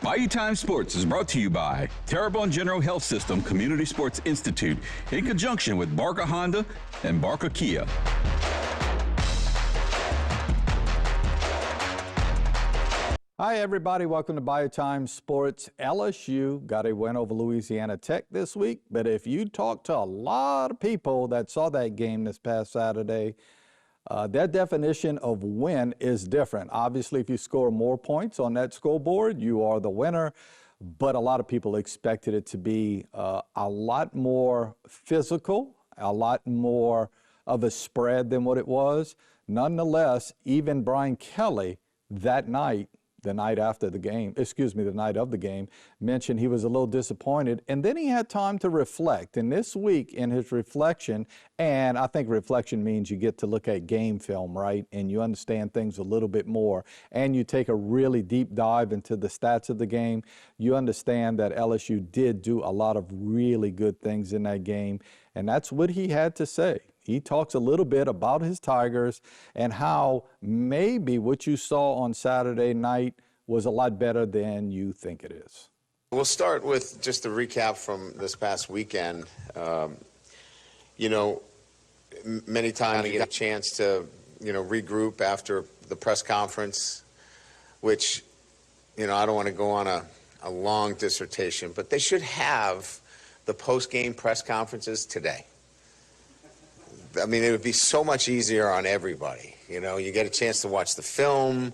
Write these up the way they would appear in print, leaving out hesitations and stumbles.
Bayou Time Sports is brought to you by Terrebonne General Health System Community Sports Institute in conjunction with Barker Honda and Barker Kia. Hi, everybody. Welcome to Bayou Time Sports. LSU got a win over Louisiana Tech this week, but if you talk to a lot of people that saw that game this past Saturday, their definition of win is different. Obviously, if you score more points on that scoreboard, you are the winner, but a lot of people expected it to be a lot more physical, a lot more of a spread than what it was. Nonetheless, even Brian Kelly that night, the night of the game, mentioned he was a little disappointed, and then he had time to reflect. And this week in his reflection, and I think reflection means you get to look at game film, right? And you understand things a little bit more, and you take a really deep dive into the stats of the game. You understand that LSU did do a lot of really good things in that game, and that's what he had to say. He talks a little bit about his Tigers and how maybe what you saw on Saturday night was a lot better than you think it is. We'll start with just a recap from this past weekend. Many times you get a chance to, regroup after the press conference, which, I don't want to go on a long dissertation, but they should have the post-game press conferences today. I mean, it would be so much easier on everybody. You get a chance to watch the film,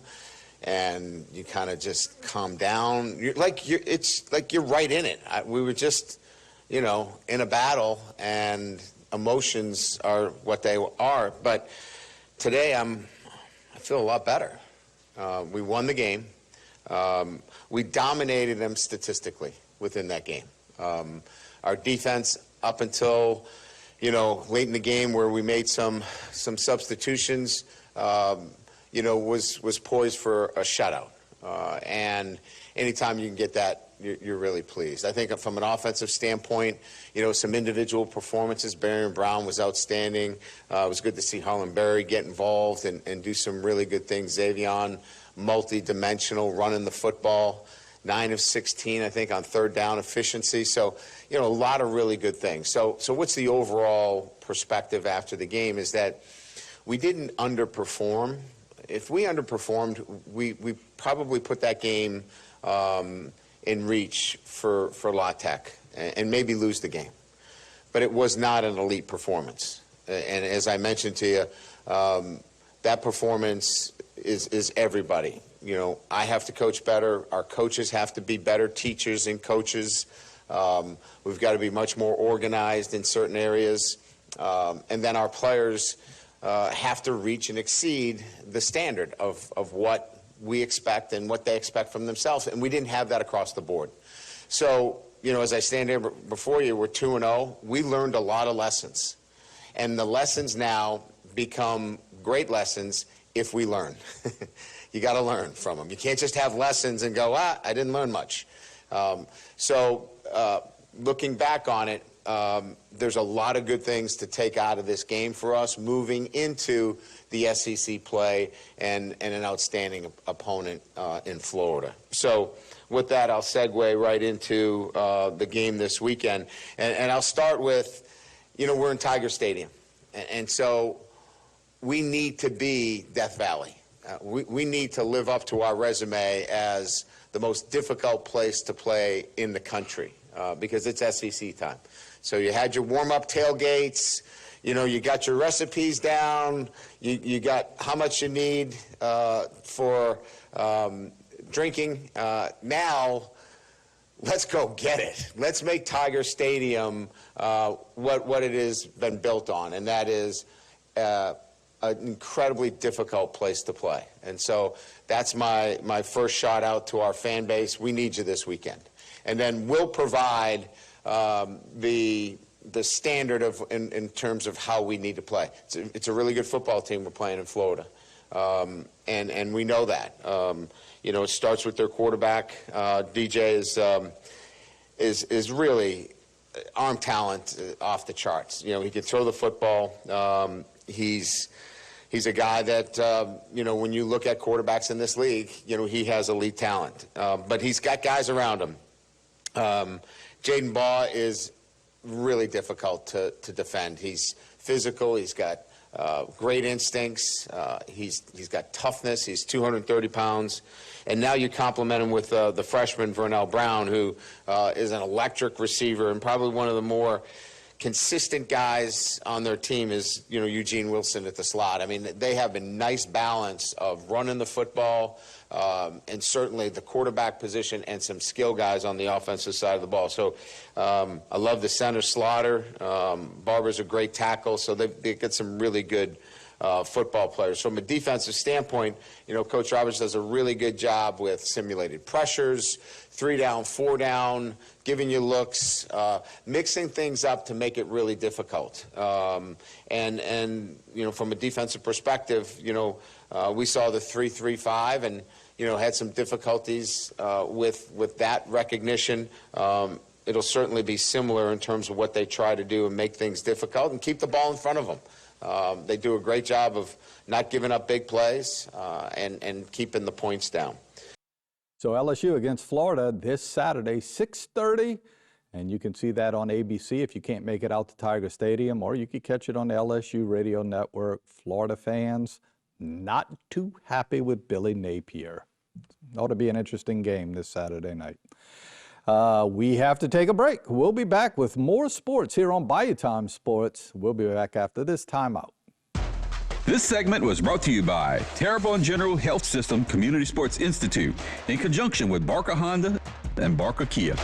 and you kind of just calm down. It's like you're right in it. We were just, in a battle, and emotions are what they are. But today, I feel a lot better. We won the game. We dominated them statistically within that game. Our defense, up until late in the game where we made some substitutions, was poised for a shutout. And anytime you can get that, you're really pleased. I think from an offensive standpoint, some individual performances. Barry Brown was outstanding. It was good to see Harlan Berry get involved and do some really good things. Xavion, multi-dimensional, running the football. 9 of 16, I think, on third down efficiency. So, a lot of really good things. So what's the overall perspective after the game is that we didn't underperform. If we underperformed, we probably put that game in reach for La Tech and maybe lose the game. But it was not an elite performance. And as I mentioned to you, that performance is everybody. I have to coach better. Our coaches have to be better teachers and coaches. We've got to be much more organized in certain areas. And then our players have to reach and exceed the standard of what we expect and what they expect from themselves. And we didn't have that across the board. So, as I stand here before you, we're 2-0. We learned a lot of lessons. And the lessons now become great lessons if we learn. You got to learn from them. You can't just have lessons and go, I didn't learn much. Looking back on it, there's a lot of good things to take out of this game for us moving into the SEC play and an outstanding opponent in Florida. So with that, I'll segue right into the game this weekend. And I'll start with, we're in Tiger Stadium. And so we need to be Death Valley. We need to live up to our resume as the most difficult place to play in the country because it's SEC time. So you had your warm-up tailgates, you got your recipes down, you got how much you need for drinking. Now, let's go get it. Let's make Tiger Stadium what it has been built on, and that is an incredibly difficult place to play. And so that's my first shout out to our fan base. We need you this weekend. And then we'll provide the standard in terms of how we need to play. It's a really good football team we're playing in Florida. And we know that. It starts with their quarterback. DJ is really arm talent off the charts. He can throw the football. He's He's a guy that, when you look at quarterbacks in this league, he has elite talent. But he's got guys around him. Jaden Baugh is really difficult to defend. He's physical. He's got great instincts. He's got toughness. He's 230 pounds. And now you complement him with the freshman, Vernell Brown, who is an electric receiver and probably one of the more consistent guys on their team is, Eugene Wilson at the slot. I mean, they have a nice balance of running the football and certainly the quarterback position and some skill guys on the offensive side of the ball. So I love the center Slaughter. Barber's a great tackle, so they get some really good football players. From a defensive standpoint, Coach Roberts does a really good job with simulated pressures, 3 down, 4 down, giving you looks, mixing things up to make it really difficult. And from a defensive perspective, we saw the 3-3-5 and, had some difficulties with that recognition. It'll certainly be similar in terms of what they try to do and make things difficult and keep the ball in front of them. They do a great job of not giving up big plays and keeping the points down. So LSU against Florida this Saturday, 6:30, and you can see that on ABC if you can't make it out to Tiger Stadium, or you can catch it on the LSU radio network. Florida fans not too happy with Billy Napier. Ought to be an interesting game this Saturday night. We have to take a break. We'll be back with more sports here on Bayou Time Sports. We'll be back after this timeout. This segment was brought to you by Terrebonne General Health System Community Sports Institute in conjunction with Barker Honda and Barker Kia.